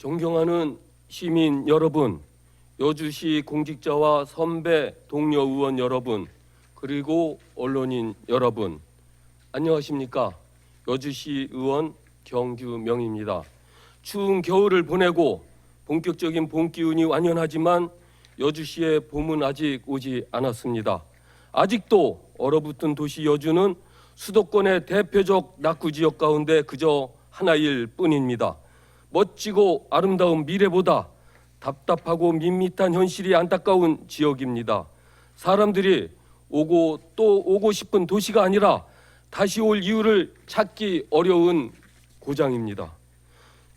존경하는 시민 여러분, 여주시 공직자와 선배 동료 의원 여러분, 그리고 언론인 여러분, 안녕하십니까? 여주시 의원 경규명입니다. 추운 겨울을 보내고 본격적인 봄 기운이 완연하지만 여주시의 봄은 아직 오지 않았습니다. 아직도 얼어붙은 도시 여주는 수도권의 대표적 낙후 지역 가운데 그저 하나일 뿐입니다. 멋지고 아름다운 미래보다 답답하고 밋밋한 현실이 안타까운 지역입니다. 사람들이 오고 또 오고 싶은 도시가 아니라 다시 올 이유를 찾기 어려운 고장입니다.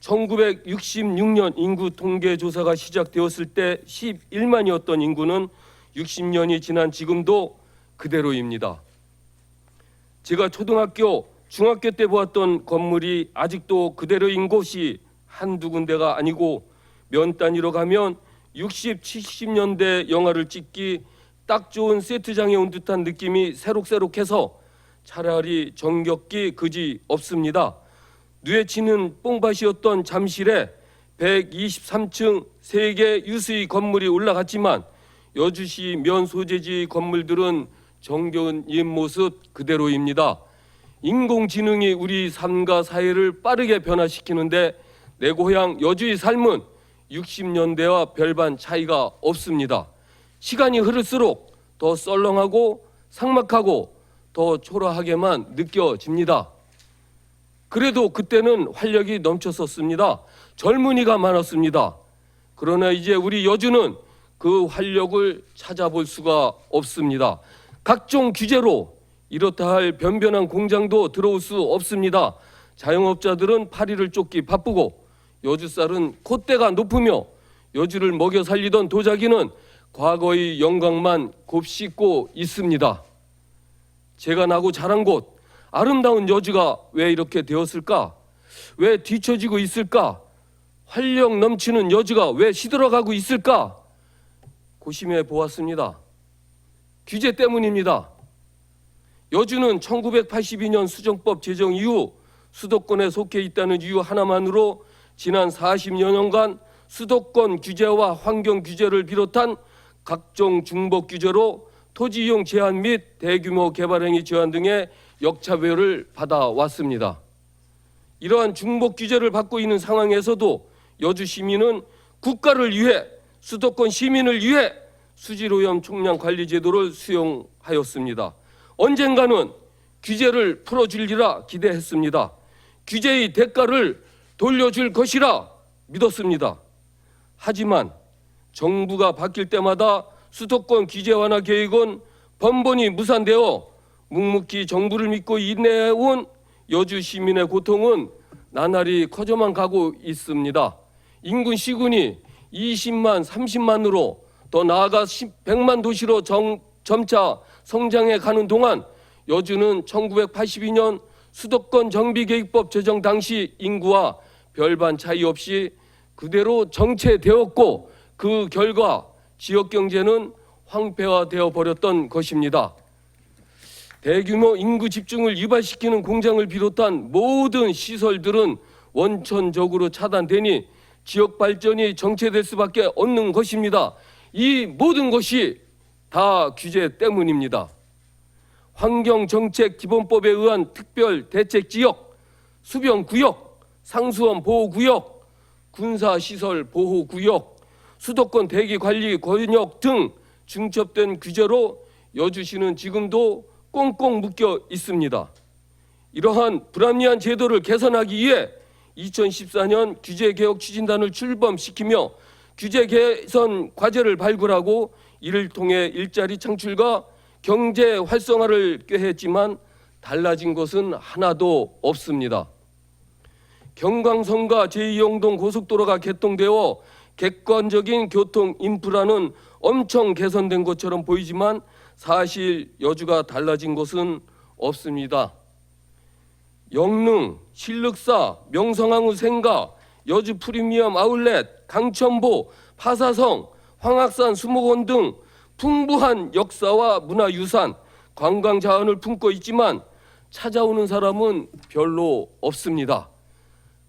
1966년 인구 통계 조사가 시작되었을 때 11만이었던 인구는 60년이 지난 지금도 그대로입니다. 제가 초등학교, 중학교 때 보았던 건물이 아직도 그대로인 곳이 한두 군데가 아니고 면 단위로 가면 60, 70년대 영화를 찍기 딱 좋은 세트장에 온 듯한 느낌이 새록새록해서 차라리 정겹기 그지 없습니다. 뇌 치는 뽕밭이었던 잠실에 123층 세계 유수의 건물이 올라갔지만 여주시 면 소재지 건물들은 정겨운 옛 모습 그대로입니다. 인공지능이 우리 삶과 사회를 빠르게 변화시키는데 내 고향 여주의 삶은 60년대와 별반 차이가 없습니다. 시간이 흐를수록 더 썰렁하고 삭막하고 더 초라하게만 느껴집니다. 그래도 그때는 활력이 넘쳤었습니다. 젊은이가 많았습니다. 그러나 이제 우리 여주는 그 활력을 찾아볼 수가 없습니다. 각종 규제로 이렇다 할 변변한 공장도 들어올 수 없습니다. 자영업자들은 파리를 쫓기 바쁘고 여주쌀은 콧대가 높으며 여주를 먹여 살리던 도자기는 과거의 영광만 곱씹고 있습니다. 제가 나고 자란 곳 아름다운 여주가 왜 이렇게 되었을까? 왜 뒤처지고 있을까? 활력 넘치는 여주가 왜 시들어가고 있을까? 고심해 보았습니다. 규제 때문입니다. 여주는 1982년 수정법 제정 이후 수도권에 속해 있다는 이유 하나만으로 지난 40여 년간 수도권 규제와 환경 규제를 비롯한 각종 중복 규제로 토지 이용 제한 및 대규모 개발 행위 제한 등의 역차별을 받아왔습니다. 이러한 중복 규제를 받고 있는 상황에서도 여주 시민은 국가를 위해 수도권 시민을 위해 수질오염 총량 관리 제도를 수용하였습니다. 언젠가는 규제를 풀어주리라 기대했습니다. 규제의 대가를 돌려줄 것이라 믿었습니다. 하지만 정부가 바뀔 때마다 수도권 규제 완화 계획은 번번이 무산되어 묵묵히 정부를 믿고 인내해온 여주 시민의 고통은 나날이 커져만 가고 있습니다. 인구 시군이 20만, 30만으로 더 나아가 100만 도시로 점차 성장해 가는 동안 여주는 1982년 수도권 정비계획법 제정 당시 인구와 별반 차이 없이 그대로 정체되었고 그 결과 지역 경제는 황폐화되어 버렸던 것입니다. 대규모 인구 집중을 유발시키는 공장을 비롯한 모든 시설들은 원천적으로 차단되니 지역 발전이 정체될 수밖에 없는 것입니다. 이 모든 것이 다 규제 때문입니다. 환경정책기본법에 의한 특별대책지역, 수변구역, 상수원 보호구역, 군사시설 보호구역, 수도권 대기관리 권역 등 중첩된 규제로 여주시는 지금도 꽁꽁 묶여 있습니다. 이러한 불합리한 제도를 개선하기 위해 2014년 규제개혁 추진단을 출범시키며 규제 개선 과제를 발굴하고 이를 통해 일자리 창출과 경제 활성화를 꾀했지만 달라진 것은 하나도 없습니다. 경광선과 제2영동 고속도로가 개통되어 객관적인 교통 인프라는 엄청 개선된 것처럼 보이지만 사실 여주가 달라진 것은 없습니다. 영릉, 신륵사, 명성황후 생가, 여주 프리미엄 아울렛, 강천보, 파사성, 황악산 수목원 등 풍부한 역사와 문화유산, 관광 자원을 품고 있지만 찾아오는 사람은 별로 없습니다.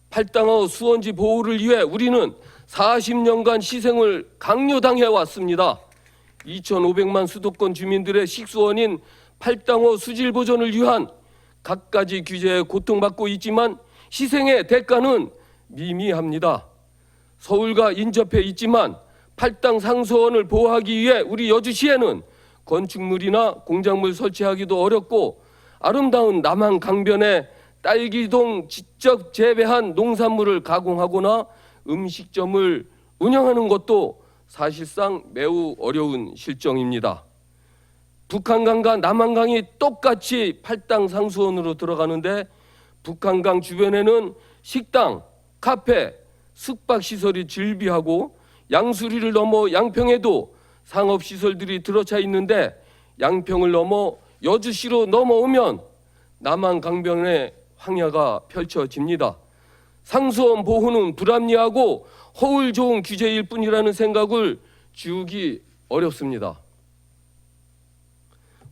팔당어 수원지 보호를 위해 우리는 40년간 희생을 강요당해 왔습니다. 2,500만 수도권 주민들의 식수원인 팔당어 수질 보존을 위한 갖가지 규제에 고통받고 있지만 희생의 대가는 미미합니다. 서울과 인접해 있지만 팔당 상수원을 보호하기 위해 우리 여주시에는 건축물이나 공작물 설치하기도 어렵고 아름다운 남한 강변에 딸기동 직접 재배한 농산물을 가공하거나 음식점을 운영하는 것도 사실상 매우 어려운 실정입니다. 북한강과 남한강이 똑같이 팔당 상수원으로 들어가는데 북한강 주변에는 식당, 카페, 숙박시설이 즐비하고 양수리를 넘어 양평에도 상업시설들이 들어차 있는데 양평을 넘어 여주시로 넘어오면 남한 강변의 황야가 펼쳐집니다. 상수원 보호는 불합리하고 허울 좋은 규제일 뿐이라는 생각을 지우기 어렵습니다.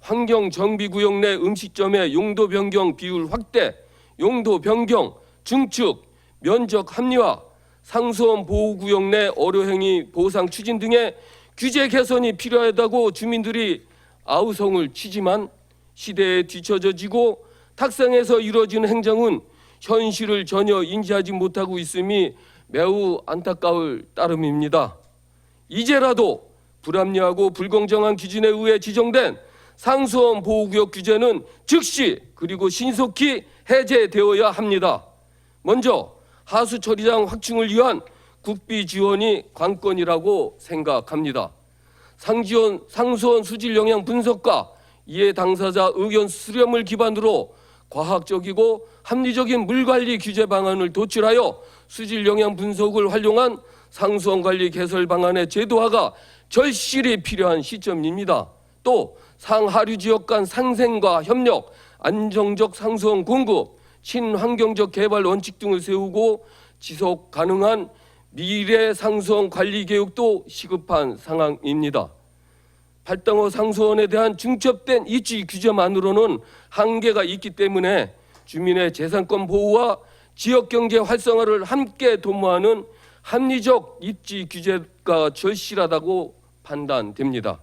환경정비구역 내 음식점의 용도 변경 비율 확대, 용도 변경, 증축, 면적 합리화, 상수원 보호구역 내 어뢰행위 보상 추진 등의 규제 개선이 필요하다고 주민들이 아우성을 치지만 시대에 뒤처져지고 탁상에서 이루어지는 행정은 현실을 전혀 인지하지 못하고 있음이 매우 안타까울 따름입니다. 이제라도 불합리하고 불공정한 기준에 의해 지정된 상수원 보호구역 규제는 즉시 그리고 신속히 해제되어야 합니다. 먼저 하수 처리장 확충을 위한 국비 지원이 관건이라고 생각합니다. 상수원 수질 영향 분석과 이해 당사자 의견 수렴을 기반으로 과학적이고 합리적인 물관리 규제 방안을 도출하여 수질 영향 분석을 활용한 상수원 관리 개설 방안의 제도화가 절실히 필요한 시점입니다. 또 상하류 지역 간 상생과 협력, 안정적 상수원 공급, 친환경적 개발 원칙 등을 세우고 지속 가능한 미래 상수원 관리 계획도 시급한 상황입니다. 팔당어 상수원에 대한 중첩된 입지 규제만으로는 한계가 있기 때문에 주민의 재산권 보호와 지역경제 활성화를 함께 도모하는 합리적 입지 규제가 절실하다고 판단됩니다.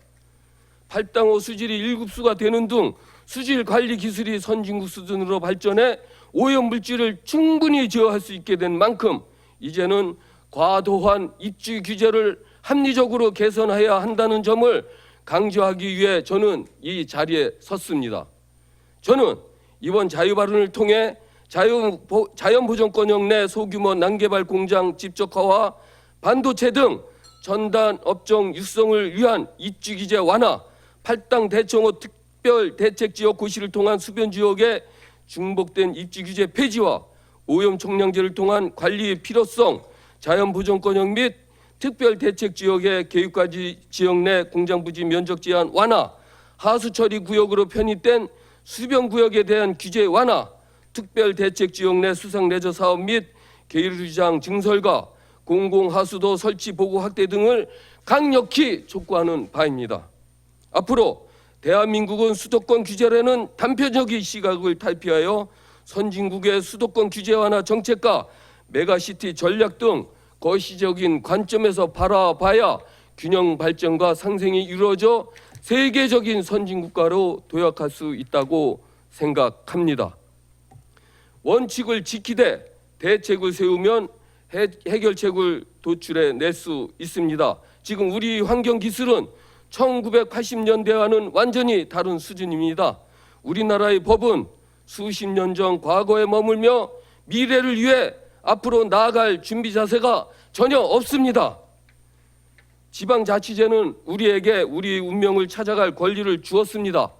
팔당어 수질이 1급수가 되는 등 수질 관리 기술이 선진국 수준으로 발전해 오염 물질을 충분히 제어할 수 있게 된 만큼 이제는 과도한 입지 규제를 합리적으로 개선해야 한다는 점을 강조하기 위해 저는 이 자리에 섰습니다. 저는 이번 자유발언을 통해 자연보전권역 내 소규모 난개발 공장 집적화와 반도체 등 첨단 업종 육성을 위한 입지 규제 완화, 팔당 대청호 특별대책지역 고시를 통한 수변지역의 중복된 입지 규제 폐지와 오염 총량제를 통한 관리의 필요성, 자연보전권역 및 특별대책지역의 계획까지 지역 내 공장부지 면적 제한 완화, 하수처리 구역으로 편입된 수변구역에 대한 규제 완화, 특별대책지역 내 수상레저 사업 및 계류장 증설과 공공하수도 설치 보고 확대 등을 강력히 촉구하는 바입니다. 앞으로 대한민국은 수도권 규제라는 단편적인 시각을 탈피하여 선진국의 수도권 규제 완화 정책과 메가시티 전략 등 거시적인 관점에서 바라봐야 균형 발전과 상생이 이루어져 세계적인 선진국가로 도약할 수 있다고 생각합니다. 원칙을 지키되 대책을 세우면 해결책을 도출해 낼 수 있습니다. 지금 우리 환경기술은 1980년대와는 완전히 다른 수준입니다. 우리나라의 법은 수십 년 전 과거에 머물며 미래를 위해 앞으로 나아갈 준비 자세가 전혀 없습니다. 지방자치제는 우리에게 우리 운명을 찾아갈 권리를 주었습니다.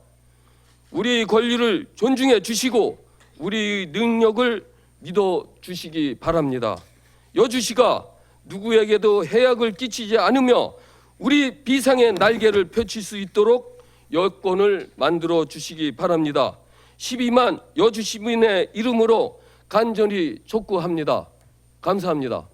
우리 권리를 존중해 주시고 우리 능력을 믿어 주시기 바랍니다. 여주시가 누구에게도 해악을 끼치지 않으며 우리 비상의 날개를 펼칠 수 있도록 여건을 만들어 주시기 바랍니다. 12만 여주 시민의 이름으로 간절히 촉구합니다. 감사합니다.